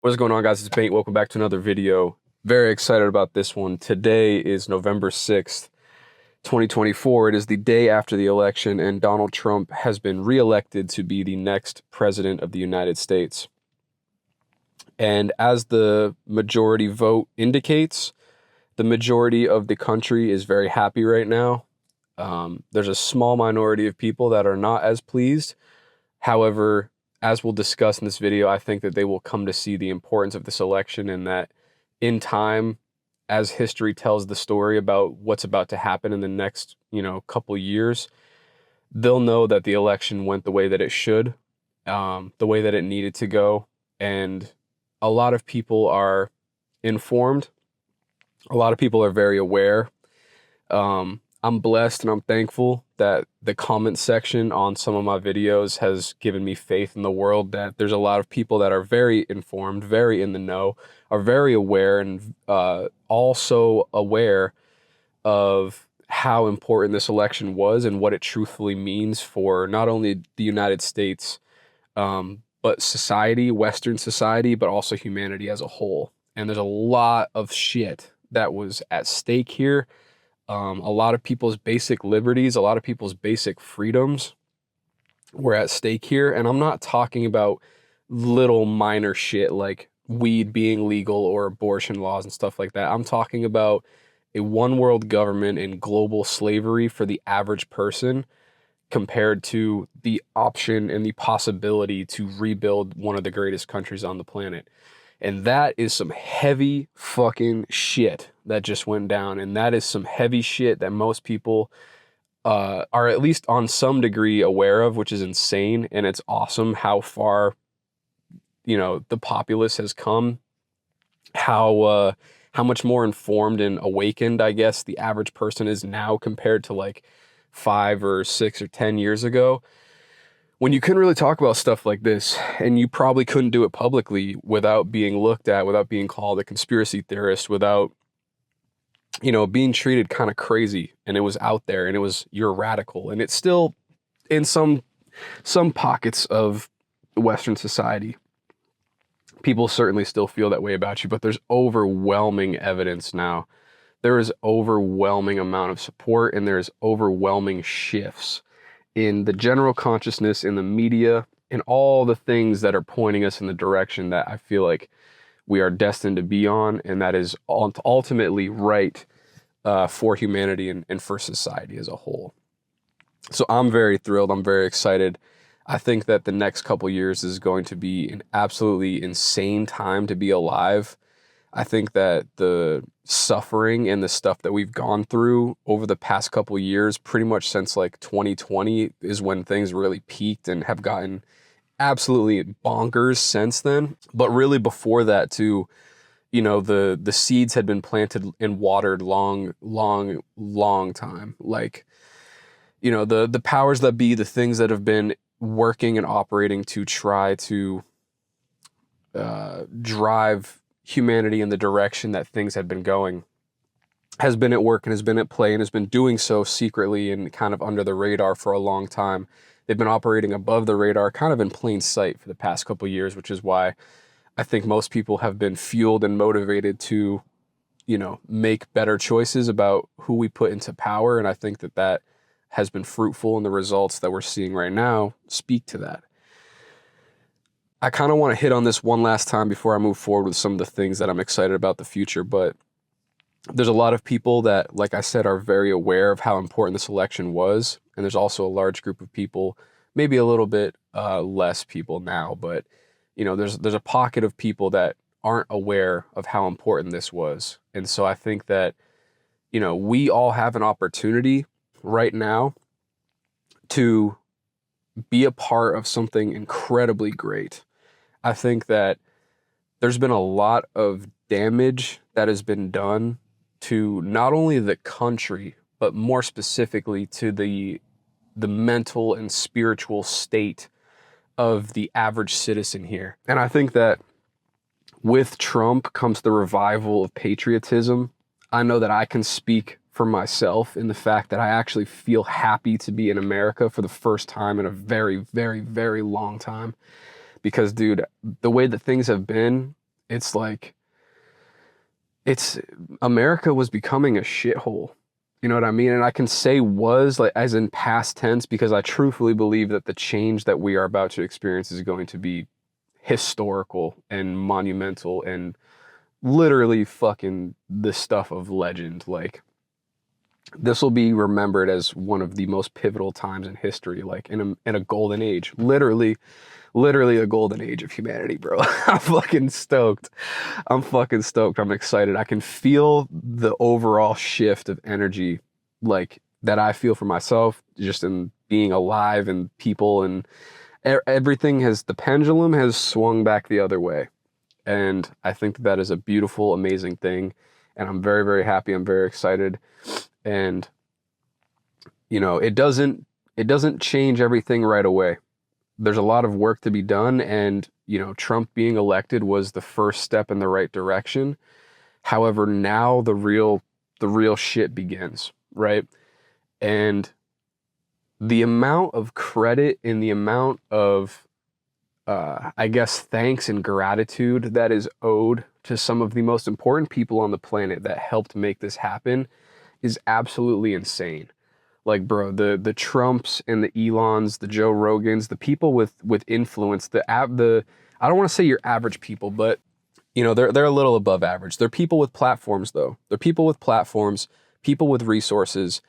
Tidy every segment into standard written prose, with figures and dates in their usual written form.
What's going on, guys? It's Bengt. Welcome back to another video. Very excited about this one. Today is November 6th, 2024. It is the day after the election, and Donald Trump has been reelected to be the next president of the United States. And as the majority vote indicates, the majority of the country is very happy right now. There's a small minority of people that are not as pleased. However, as we'll discuss in this video, I think that they will come to see the importance of this election, and that in time, as history tells the story about what's about to happen in the next, couple years, they'll know that the election went the way that it should, the way that it needed to go. And a lot of people are informed. A lot of people are very aware. I'm blessed and I'm thankful that the comment section on some of my videos has given me faith in the world, that there's a lot of people that are very informed, very in the know, are very aware, and also aware of how important this election was and what it truthfully means for not only the United States, but society, Western society, but also humanity as a whole. And there's a lot of shit that was at stake here. A lot of people's basic liberties, a lot of people's basic freedoms were at stake here. And I'm not talking about little minor shit like weed being legal or abortion laws and stuff like that. I'm talking about a one world government and global slavery for the average person compared to the option and the possibility to rebuild one of the greatest countries on the planet. And that is some heavy fucking shit that just went down. And that is some heavy shit that most people are at least on some degree aware of, which is insane. And it's awesome how far, the populace has come, how much more informed and awakened, I guess, the average person is now compared to like 5 or 6 or 10 years ago, when you couldn't really talk about stuff like this, and you probably couldn't do it publicly without being looked at, without being called a conspiracy theorist, without, being treated kind of crazy. And it was out there, and it was, you're radical. And it's still in some pockets of Western society, people certainly still feel that way about you, but there's overwhelming evidence now. There is overwhelming amount of support, and there's overwhelming shifts in the general consciousness, in the media, in all the things that are pointing us in the direction that I feel like we are destined to be on, and that is ultimately right for humanity and for society as a whole. So I'm very thrilled. I'm very excited. I think that the next couple years is going to be an absolutely insane time to be alive. I think that the suffering and the stuff that we've gone through over the past couple of years, pretty much since like 2020, is when things really peaked and have gotten absolutely bonkers since then. But really before that too, the seeds had been planted and watered long time. Like, the powers that be, the things that have been working and operating to try to drive humanity in the direction that things had been going, has been at work and has been at play, and has been doing so secretly and kind of under the radar for a long time. They've been operating above the radar, kind of in plain sight for the past couple of years, which is why I think most people have been fueled and motivated to, make better choices about who we put into power. And I think that has been fruitful, and the results that we're seeing right now speak to that. I kind of want to hit on this one last time before I move forward with some of the things that I'm excited about the future, but there's a lot of people that, like I said, are very aware of how important this election was, and there's also a large group of people, maybe a little bit less people now, but there's a pocket of people that aren't aware of how important this was. And so I think that, we all have an opportunity right now to be a part of something incredibly great. I think that there's been a lot of damage that has been done to not only the country, but more specifically to the mental and spiritual state of the average citizen here. And I think that with Trump comes the revival of patriotism. I know that I can speak for myself in the fact that I actually feel happy to be in America for the first time in a very, very, very long time. Because, dude, the way that things have been It's like, America was becoming a shithole. You know what I mean? And I can say was, like, as in past tense, because I truthfully believe that the change that we are about to experience is going to be historical and monumental and literally fucking the stuff of legend. Like, this will be remembered as one of the most pivotal times in history, like in a golden age. Literally a golden age of humanity, bro. I'm fucking stoked. I'm excited. I can feel the overall shift of energy, like, that I feel for myself, just in being alive and people, and everything the pendulum has swung back the other way. And I think that is a beautiful, amazing thing. And I'm very, very happy. I'm very excited. And, it doesn't change everything right away. There's a lot of work to be done, and Trump being elected was the first step in the right direction. However, now the real shit begins, right? And the amount of credit and the amount of I guess thanks and gratitude that is owed to some of the most important people on the planet that helped make this happen is absolutely insane. Like, bro, the Trumps and the Elons, the Joe Rogans, the people with influence, the I don't want to say your average people, but they're a little above average. They're people with platforms, though. They're people with platforms, people with resources,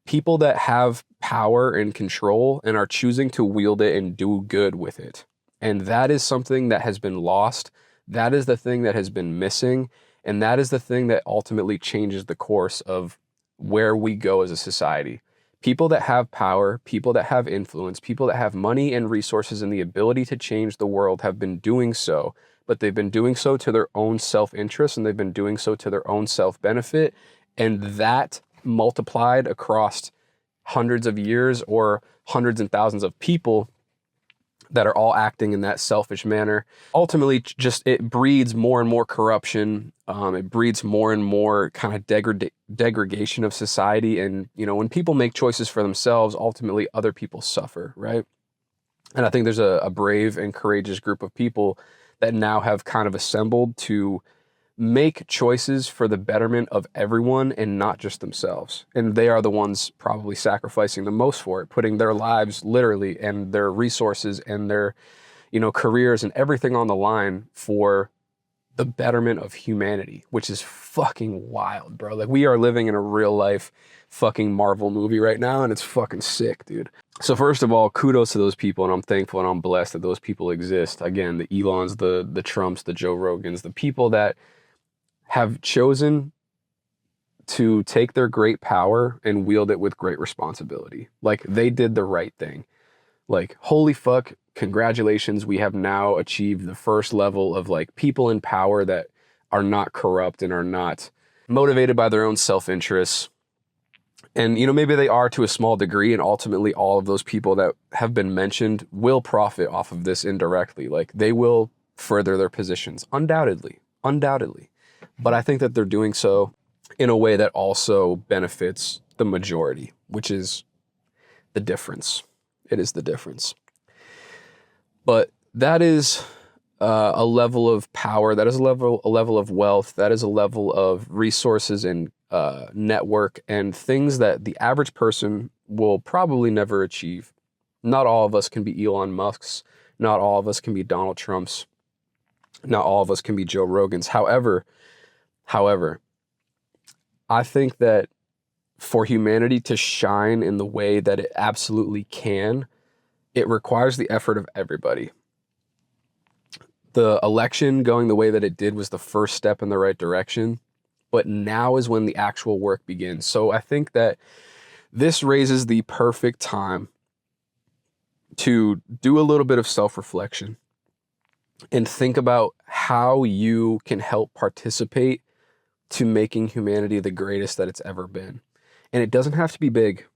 people that have power and control and are choosing to wield it and do good with it. And that is something that has been lost. That is the thing that has been missing. And that is the thing that ultimately changes the course of where we go as a society. People that have power, people that have influence, people that have money and resources and the ability to change the world have been doing so, but they've been doing so to their own self-interest, and they've been doing so to their own self-benefit. And that multiplied across hundreds of years or hundreds and thousands of people that are all acting in that selfish manner, ultimately just it breeds more and more corruption. It breeds more and more kind of degradation of society. And, when people make choices for themselves, ultimately other people suffer, right? And I think there's a brave and courageous group of people that now have kind of assembled to make choices for the betterment of everyone and not just themselves. And they are the ones probably sacrificing the most for it, putting their lives literally and their resources and their, careers and everything on the line for the betterment of humanity, which is fucking wild, bro. Like, we are living in a real life fucking Marvel movie right now, and it's fucking sick, dude. So first of all, kudos to those people, and I'm thankful and I'm blessed that those people exist. Again, the Elons, the Trumps, the Joe Rogans, the people that have chosen to take their great power and wield it with great responsibility. Like, they did the right thing. Like, holy fuck, congratulations. We have now achieved the first level of, like, people in power that are not corrupt and are not motivated by their own self-interests. And, maybe they are to a small degree, and ultimately all of those people that have been mentioned will profit off of this indirectly. Like, they will further their positions, undoubtedly. But I think that they're doing so in a way that also benefits the majority, which is the difference. It is the difference. But that is a level of power. That is a level of wealth. That is a level of resources and network and things that the average person will probably never achieve. Not all of us can be Elon Musk's. Not all of us can be Donald Trump's. Not all of us can be Joe Rogan's. However, I think that for humanity to shine in the way that it absolutely can, it requires the effort of everybody. The election going the way that it did was the first step in the right direction, but now is when the actual work begins. So I think that this raises the perfect time to do a little bit of self-reflection and think about how you can help participate to making humanity the greatest that it's ever been. And it doesn't have to be big.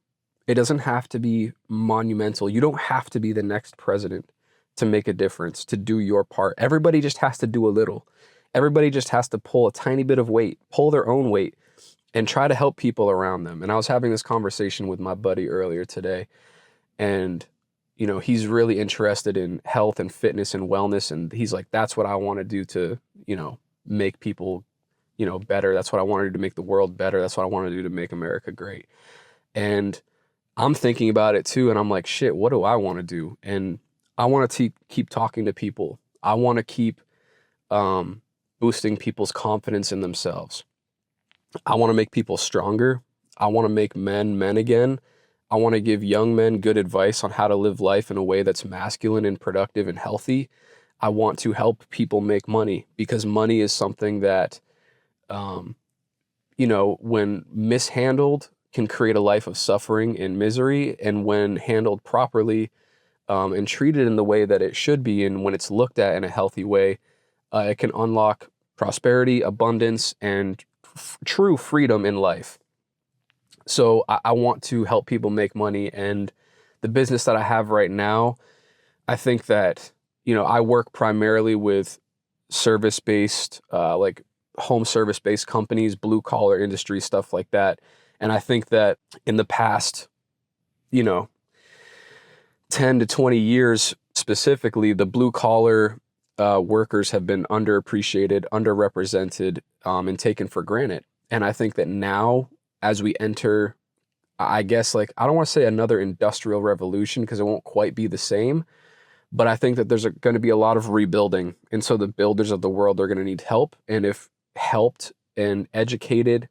It doesn't have to be monumental. You don't have to be the next president to make a difference, to do your part. Everybody just has to do a little. Everybody just has to pull a tiny bit of weight, pull their own weight, and try to help people around them. And I was having this conversation with my buddy earlier today, and he's really interested in health and fitness and wellness. And he's like, that's what I want to do to, make people, better. That's what I want to do to make the world better. That's what I want to do to make America great. And I'm thinking about it too. And I'm like, shit, what do I want to do? And I want to keep talking to people. I want to keep boosting people's confidence in themselves. I want to make people stronger. I want to make men men again. I want to give young men good advice on how to live life in a way that's masculine and productive and healthy. I want to help people make money, because money is something that, when mishandled, can create a life of suffering and misery. And when handled properly, and treated in the way that it should be, and when it's looked at in a healthy way, it can unlock prosperity, abundance, and true freedom in life. So I want to help people make money. And the business that I have right now, I think that, I work primarily with service-based, like home service-based companies, blue-collar industry, stuff like that. And I think that in the past, 10 to 20 years specifically, the blue-collar workers have been underappreciated, underrepresented, and taken for granted. And I think that now, as we enter, I guess, like, I don't want to say another industrial revolution, because it won't quite be the same, but I think that there's going to be a lot of rebuilding. And so the builders of the world are going to need help. And if helped and educated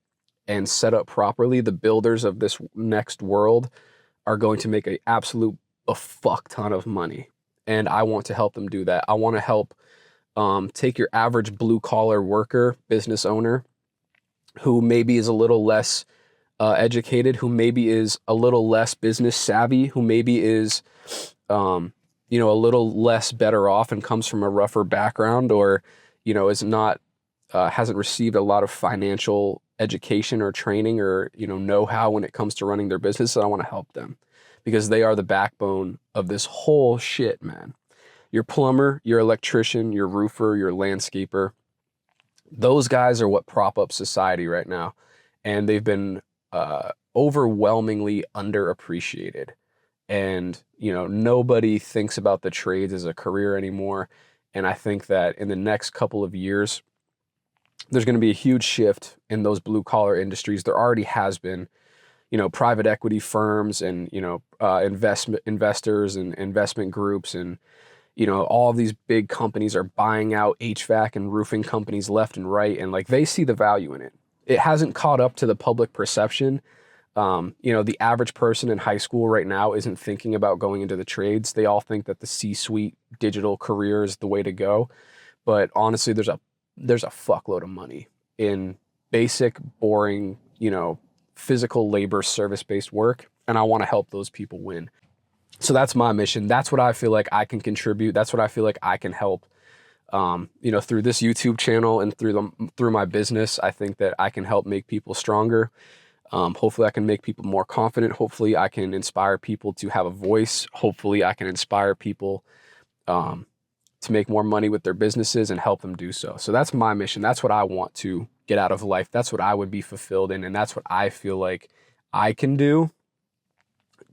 and set up properly, the builders of this next world are going to make a fuck ton of money. And I want to help them do that. I want to help take your average blue collar worker, business owner, who maybe is a little less educated, who maybe is a little less business savvy, who maybe is, a little less better off and comes from a rougher background, or, is not, hasn't received a lot of financial education or training or, know-how when it comes to running their business. And I want to help them, because they are the backbone of this whole shit, man. Your plumber, your electrician, your roofer, your landscaper, those guys are what prop up society right now. And they've been overwhelmingly underappreciated. And, nobody thinks about the trades as a career anymore. And I think that in the next couple of years, there's going to be a huge shift in those blue collar industries. There already has been. Private equity firms and, investors and investment groups and, all of these big companies are buying out HVAC and roofing companies left and right. And like, they see the value in it. It hasn't caught up to the public perception. The average person in high school right now isn't thinking about going into the trades. They all think that the C-suite digital career is the way to go. But honestly, there's a fuckload of money in basic, boring, physical labor, service-based work. And I want to help those people win. So that's my mission. That's what I feel like I can contribute. That's what I feel like I can help. Through this YouTube channel and through my business, I think that I can help make people stronger. Hopefully I can make people more confident. Hopefully I can inspire people to have a voice. Hopefully I can inspire people to make more money with their businesses and help them do so. So that's my mission. That's what I want to get out of life. That's what I would be fulfilled in. And that's what I feel like I can do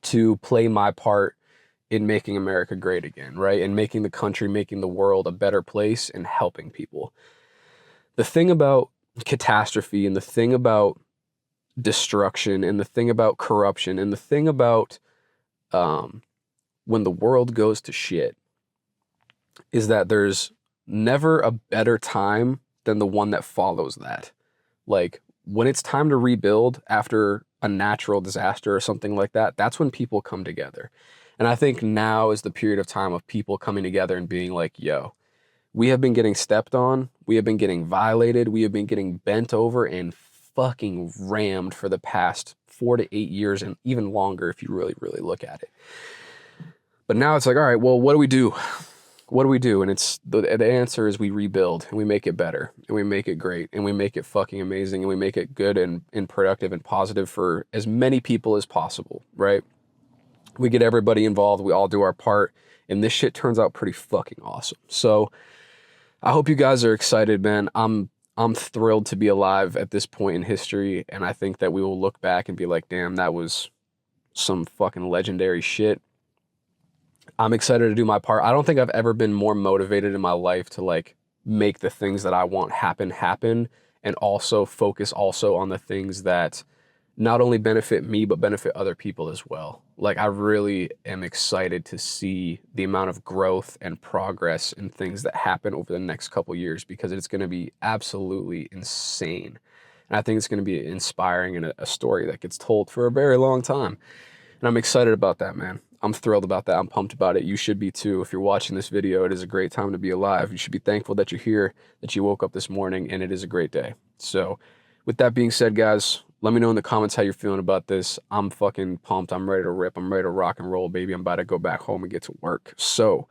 to play my part in making America great again, right? And making the country, making the world a better place and helping people. The thing about catastrophe and the thing about destruction and the thing about corruption and the thing about when the world goes to shit is that there's never a better time than the one that follows that. Like, when it's time to rebuild after a natural disaster or something like that, that's when people come together. And I think now is the period of time of people coming together and being like, yo, we have been getting stepped on, we have been getting violated, we have been getting bent over and fucking rammed for the past 4 to 8 years and even longer if you really, really look at it. But now it's like, all right, well, what do we do? What do we do? And it's the answer is we rebuild and we make it better and we make it great and we make it fucking amazing and we make it good and productive and positive for as many people as possible, right? We get everybody involved. We all do our part and this shit turns out pretty fucking awesome. So I hope you guys are excited, man. I'm thrilled to be alive at this point in history. And I think that we will look back and be like, damn, that was some fucking legendary shit. I'm excited to do my part. I don't think I've ever been more motivated in my life to like make the things that I want happen, and also focus also on the things that not only benefit me, but benefit other people as well. Like, I really am excited to see the amount of growth and progress and things that happen over the next couple years, because it's going to be absolutely insane. And I think it's going to be inspiring and a story that gets told for a very long time. And I'm excited about that, man. I'm thrilled about that. I'm pumped about it. You should be too. If you're watching this video, it is a great time to be alive. You should be thankful that you're here, that you woke up this morning, and it is a great day. So with that being said, guys, let me know in the comments how you're feeling about this. I'm fucking pumped. I'm ready to rip. I'm ready to rock and roll, baby. I'm about to go back home and get to work. So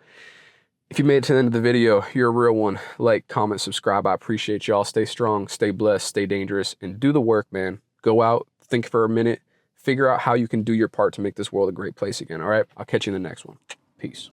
if you made it to the end of the video, you're a real one. Like, comment, subscribe. I appreciate y'all. Stay strong, stay blessed, stay dangerous, and do the work, man. Go out, think for a minute, figure out how you can do your part to make this world a great place again, all right? I'll catch you in the next one. Peace.